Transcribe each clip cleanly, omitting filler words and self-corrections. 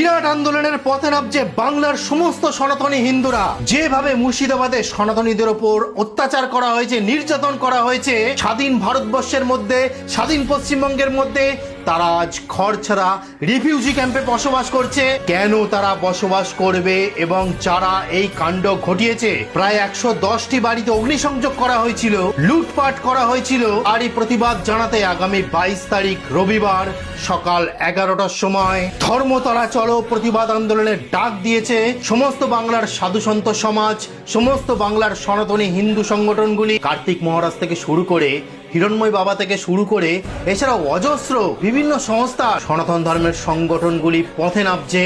বিরাট আন্দোলনের পথে নামছে বাংলার সমস্ত সনাতনী হিন্দুরা। যেভাবে মুর্শিদাবাদে সনাতনীদের ওপর অত্যাচার করা হয়েছে, নির্যাতন করা হয়েছে, স্বাধীন ভারতবর্ষের মধ্যে, স্বাধীন পশ্চিমবঙ্গের মধ্যে তারা আজ ঘর ছাড়া রিফিউজি ক্যাম্পে বসবাস করছে। কেন তারা বসবাস করবে এবং যারা এই কাণ্ড ঘটিয়েছে, প্রায় 110টি বাড়িতে অগ্নিসংযোগ করা হয়েছিল, লুটপাট করা হয়েছিল, আর এই প্রতিবাদ জানাতে আগামী 22 তারিখ রবিবার সকাল 11টার সময় ধর্মতলা চলো প্রতিবাদ আন্দোলনের ডাক দিয়েছে সমস্ত বাংলার সাধু সন্ত সমাজ, সমস্ত বাংলার সনাতনী হিন্দু সংগঠনগুলি। কার্তিক মহারাজ থেকে শুরু করে হিরণময় বাবা থেকে শুরু করে এছাড়াও অজস্র বিভিন্ন সংস্থা, সনাতন ধর্মের সংগঠনগুলি পথে নামছে।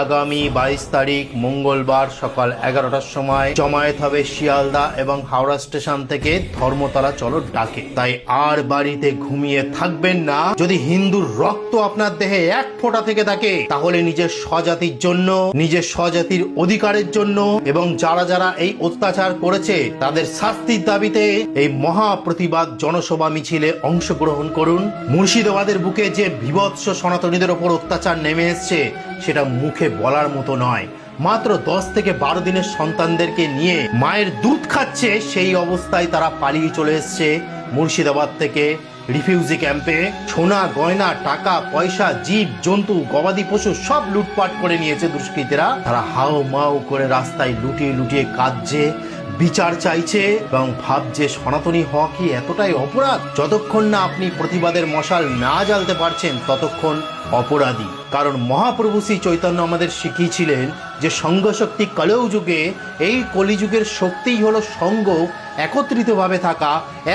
আগামী 22 তারিখ মঙ্গলবার সকাল 11টার সময় জমায়েত হবে শিয়ালদা এবং হাওড়া স্টেশন থেকে ধর্মতলা চলো ডাকে। তাই আর বাড়িতে ঘুমিয়ে থাকবেন না। যদি হিন্দুর রক্ত আপনার দেহে এক ফোঁটা থেকে থাকে, তাহলে নিজের স্বজাতির জন্য, নিজের স্বজাতির অধিকারের জন্য এবং যারা যারা এই অত্যাচার করেছে তাদের শাস্তির দাবিতে এই মহা প্রতিবাদ জনসভা মিছিলে অংশগ্রহণ করুন। মুর্শিদাবাদের বুকে যে বিভৎস সনাতনীদের ওপর অত্যাচার নেমে এসছে সেটা মুখে বলার মতো নয়। মাত্র 10 থেকে 12 দিনের সন্তানদেরকে নিয়ে মায়ের দুধ খাচ্ছে, সেই অবস্থায় তারা পালিয়ে চলে এসছে মুর্শিদাবাদ থেকে রিফিউজি ক্যাম্পে। সোনা গয়না, টাকা পয়সা, জীব জন্তু, গবাদি পশু সব লুটপাট করে নিয়েছে দুষ্কৃতীরা। তারা হাও মাও করে রাস্তায় লুটিয়ে লুটিয়ে কাঁদছে, বিচার চাইছে এবং ভাবছে সনাতনী হওয়া কি এতটাই অপরাধ? যতক্ষণ না আপনি প্রতিবাদের মশাল না জ্বালতে পারছেন ততক্ষণ অপরাধী। কারণ মহাপ্রভু শ্রী চৈতন্য আমাদের শিখিয়েছিলেন যে সংঘ শক্তি কলিও যুগে, এই কলিযুগের শক্তিই হলো সঙ্গ, একত্রিতভাবে থাকা,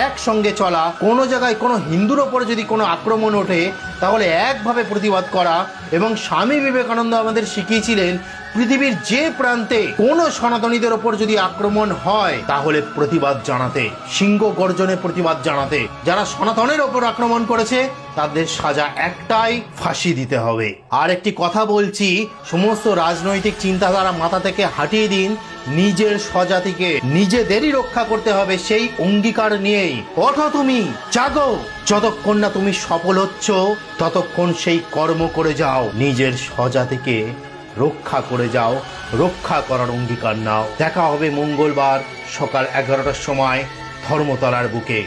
একসঙ্গে চলা। কোনো জায়গায় কোনো হিন্দুর ওপরে যদি কোনো আক্রমণ ওঠে তাহলে একভাবে প্রতিবাদ করা। এবং স্বামী বিবেকানন্দ আমাদের শিখিয়েছিলেন পৃথিবীর যে প্রান্তে কোনো সনাতনীদের ওপর যদি আক্রমণ হয় তাহলে প্রতিবাদ জানাতে, সিংহ গর্জনে প্রতিবাদ জানাতে। যারা সনাতনের ওপর আক্রমণ করেছে তাদের সাজা একটাই, ফাঁসি দিতে হবে। আর একটি কথা বলছি, সমস্ত রাজনৈতিক চিন্তাধারা মাথা থেকে হাটিয়ে দিন। নিজের স্বজাতিকে নিজেদেরই রক্ষা করতে হবে, সেই অঙ্গীকার নিয়েই ওঠো, তুমি জাগো। যতক্ষণ না তুমি সফল হচ্ছ ততক্ষণ সেই কর্ম করে যাও, নিজের স্বজাতিকে রক্ষা করে যাও, রক্ষা করার অঙ্গীকার নাও। দেখা হবে মঙ্গলবার সকাল 11টার সময় ধর্মতলার বুকে।